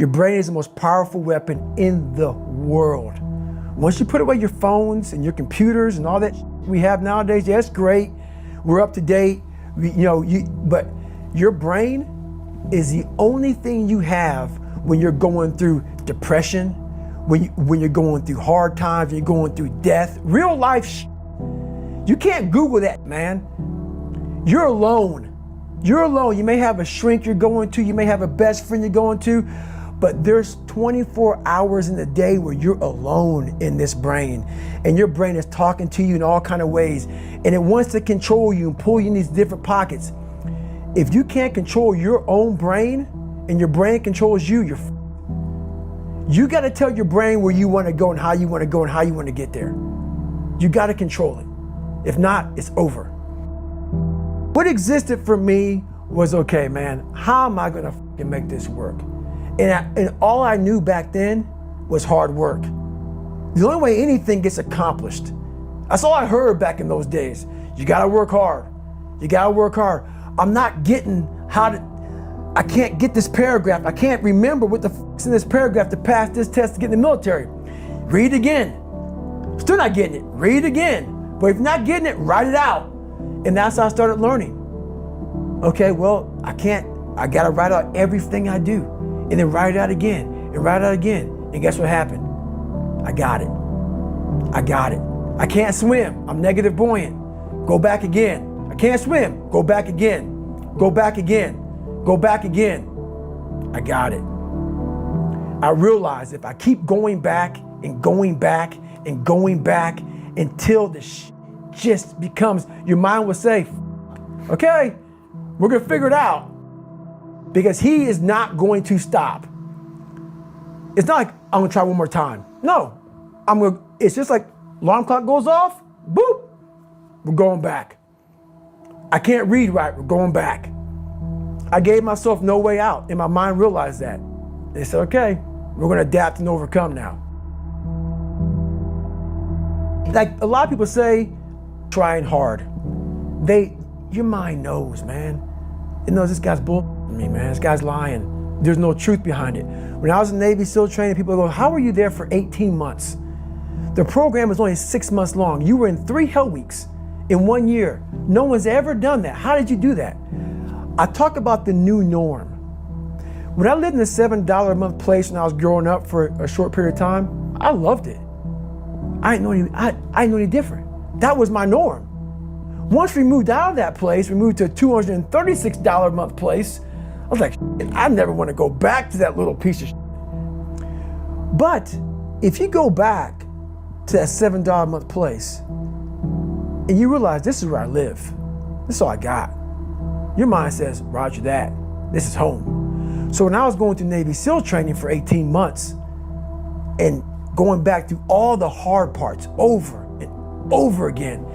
Your brain is the most powerful weapon in the world. Once you put away your phones and your computers and all that we have nowadays, yeah, it's great. We're up to date. But your brain is the only thing you have when you're going through depression, when you're going through hard times, when you're going through death, real life. You can't Google that, man. You're alone. You're alone. You may have a shrink you're going to, you may have a best friend you're going to, but there's 24 hours in the day where you're alone in this brain, and your brain is talking to you in all kinds of ways, and it wants to control you and pull you in these different pockets. If you can't control your own brain and your brain controls you, you got to tell your brain where you want to go and how you want to go and how you want to get there. You got to control it. If not, it's over. What existed for me was, okay, man, how am I going to make this work? And all I knew back then was hard work. The only way anything gets accomplished. That's all I heard back in those days. You gotta work hard. You gotta work hard. I'm not getting I can't get this paragraph. I can't remember what the is in this paragraph to pass this test to get in the military. Read again. Still not getting it. Read again. But if you're not getting it, write it out. And that's how I started learning. Okay, well, I gotta write out everything I do. And then write it out again, and write it out again. And guess what happened? I got it. I can't swim. I'm negative buoyant. Go back again. I can't swim. Go back again. Go back again. Go back again. I got it. I realized if I keep going back and going back and going back until the just becomes, your mind will say, okay, we're gonna figure it out. Because he is not going to stop. It's not like I'm gonna try one more time. No, it's just like alarm clock goes off, boop, we're going back. I can't read right, we're going back. I gave myself no way out, and my mind realized that. They said, okay, we're gonna adapt and overcome now. Like a lot of people say, trying hard. Your mind knows, man. It knows this guy's bull me, man. This guy's lying. There's no truth behind it. When I was in Navy SEAL training, people go, how were you there for 18 months? The program was only 6 months long. You were in 3 hell weeks in 1 year. No one's ever done that. How did you do that? I talk about the new norm. When I lived in a $7 a month place when I was growing up for a short period of time, I loved it. I didn't know any different. That was my norm. Once we moved out of that place, we moved to a $236 a month place. I was like, I never want to go back to that little piece of shit. But if you go back to that $7 a month place and you realize this is where I live, this is all I got, your mind says, roger that, this is home. So when I was going through Navy SEAL training for 18 months and going back through all the hard parts over and over again,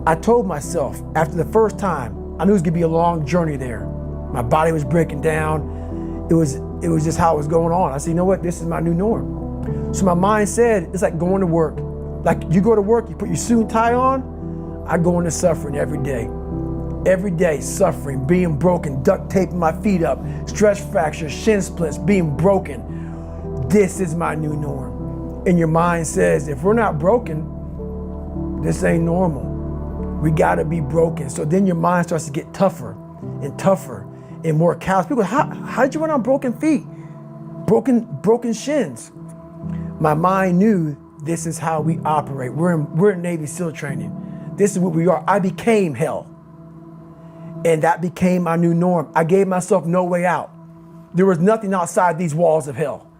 I told myself after the first time, I knew it was gonna be a long journey there. My body was breaking down. It was just how it was going on. I said, you know what? This is my new norm. So my mind said, it's like going to work. Like you go to work, you put your suit and tie on. I go into suffering every day. Every day suffering, being broken, duct taping my feet up, stress fractures, shin splints, being broken. This is my new norm. And your mind says, if we're not broken, this ain't normal. We gotta be broken. So then your mind starts to get tougher and tougher and more callous. People go, how did you run on broken feet? Broken shins. My mind knew this is how we operate. We're in Navy SEAL training. This is what we are. I became hell. And that became my new norm. I gave myself no way out. There was nothing outside these walls of hell.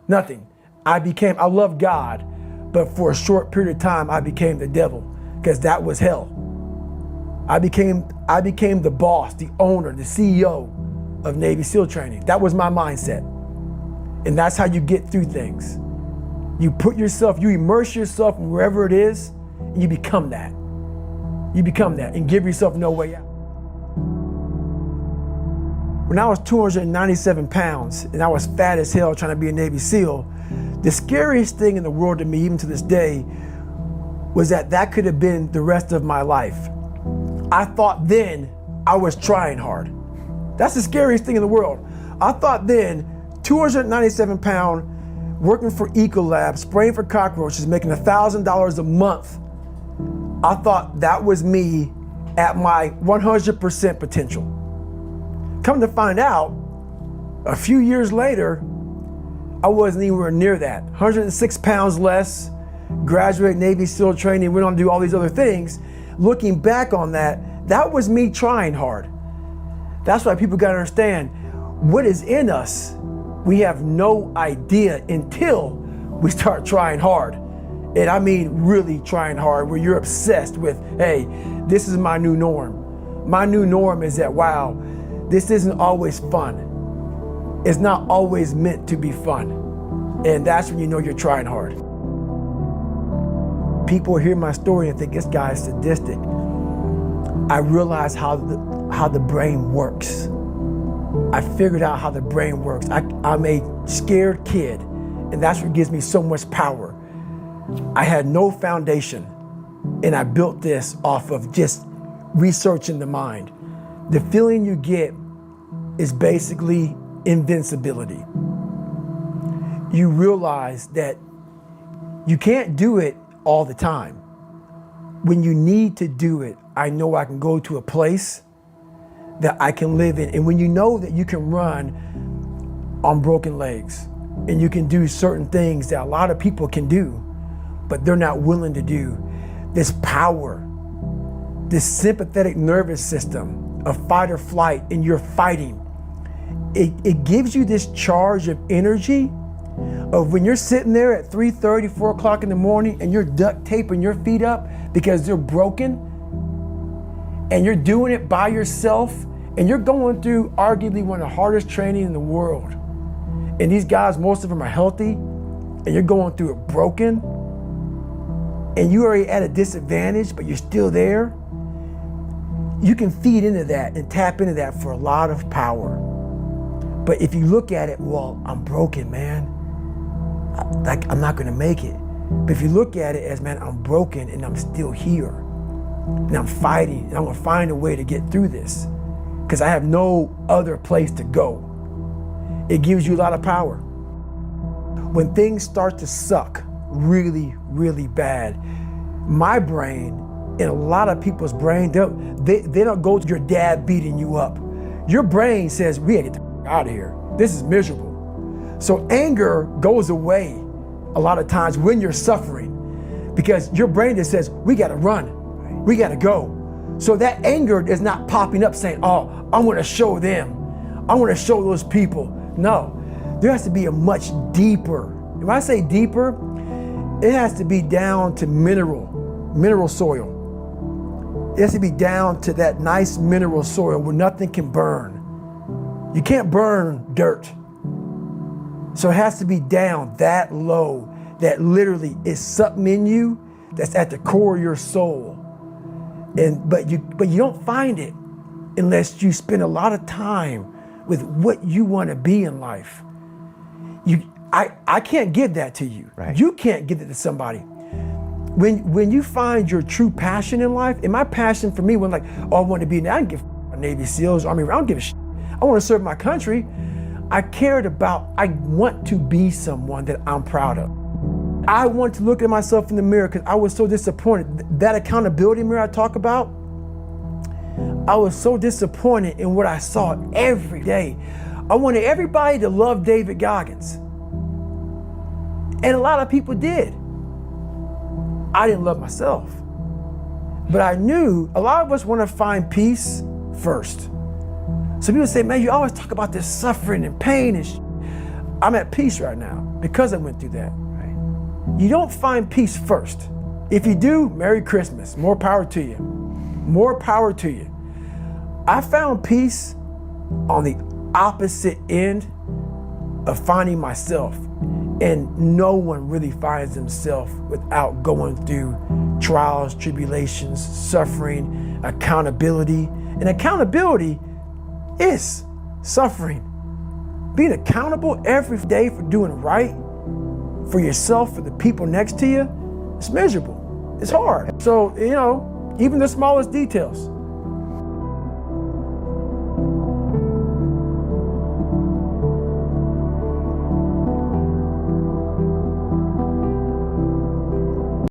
Nothing. I love God, but for a short period of time, I became the devil because that was hell. I became the boss, the owner, the CEO of Navy SEAL training. That was my mindset. And that's how you get through things. You immerse yourself in wherever it is, and you become that. You become that and give yourself no way out. When I was 297 pounds and I was fat as hell trying to be a Navy SEAL, the scariest thing in the world to me, even to this day, was that could have been the rest of my life. I thought then I was trying hard. That's the scariest thing in the world. I thought then 297 pound, working for Ecolab, spraying for cockroaches, making $1,000 a month. I thought that was me at my 100% potential. Come to find out, a few years later, I wasn't anywhere near that. 106 pounds less, graduated Navy SEAL training, went on to do all these other things. Looking back on that, that was me trying hard. That's why people gotta understand, what is in us, we have no idea until we start trying hard. And I mean really trying hard, where you're obsessed with, hey, this is my new norm. My new norm is that, wow, this isn't always fun. It's not always meant to be fun. And that's when you know you're trying hard. People hear my story and think this guy is sadistic. I realized how the brain works. I figured out how the brain works. I'm a scared kid, and that's what gives me so much power. I had no foundation, and I built this off of just researching the mind. The feeling you get is basically invincibility. You realize that you can't do it all the time. When you need to do it, I know I can go to a place that I can live in. And when you know that you can run on broken legs and you can do certain things that a lot of people can do, but they're not willing to do, this power, this sympathetic nervous system of fight or flight, and you're fighting, it gives you this charge of energy of when you're sitting there at 3:30, 4 o'clock in the morning and you're duct taping your feet up because they're broken, and you're doing it by yourself, and you're going through arguably one of the hardest training in the world. And these guys, most of them are healthy, and you're going through it broken, and you're already at a disadvantage, but you're still there. You can feed into that and tap into that for a lot of power. But if you look at it, well, I'm broken, man. I'm not gonna make it. But if you look at it as, man, I'm broken and I'm still here, and I'm fighting, and I'm gonna find a way to get through this, because I have no other place to go. It gives you a lot of power. When things start to suck really, really bad, my brain and a lot of people's brain, they don't go to your dad beating you up. Your brain says, we gotta get the out of here. This is miserable. So anger goes away a lot of times when you're suffering, because your brain just says, we gotta run, we gotta go. So that anger is not popping up saying, oh, I wanna show them, I wanna show those people. No, there has to be a much deeper, when I say deeper, it has to be down to mineral soil. It has to be down to that nice mineral soil where nothing can burn. You can't burn dirt. So it has to be down that low, that literally is something in you that's at the core of your soul. But you don't find it unless you spend a lot of time with what you want to be in life. I can't give that to you. Right. You can't give it to somebody. When you find your true passion in life, and my passion for me when like, oh, I want to be, I don't give a Navy SEALs, Army, I don't give a shit. I want to serve my country. I want to be someone that I'm proud of. I want to look at myself in the mirror because I was so disappointed. That accountability mirror I talk about, I was so disappointed in what I saw every day. I wanted everybody to love David Goggins. And a lot of people did. I didn't love myself. But I knew a lot of us want to find peace first. So people say, man, you always talk about this suffering and pain and I'm at peace right now because I went through that. Right? You don't find peace first. If you do, Merry Christmas. More power to you. More power to you. I found peace on the opposite end of finding myself. And no one really finds themselves without going through trials, tribulations, suffering, accountability. And accountability is suffering. Being accountable every day for doing right for yourself, for the people next to you, it's miserable. It's hard. So, even the smallest details.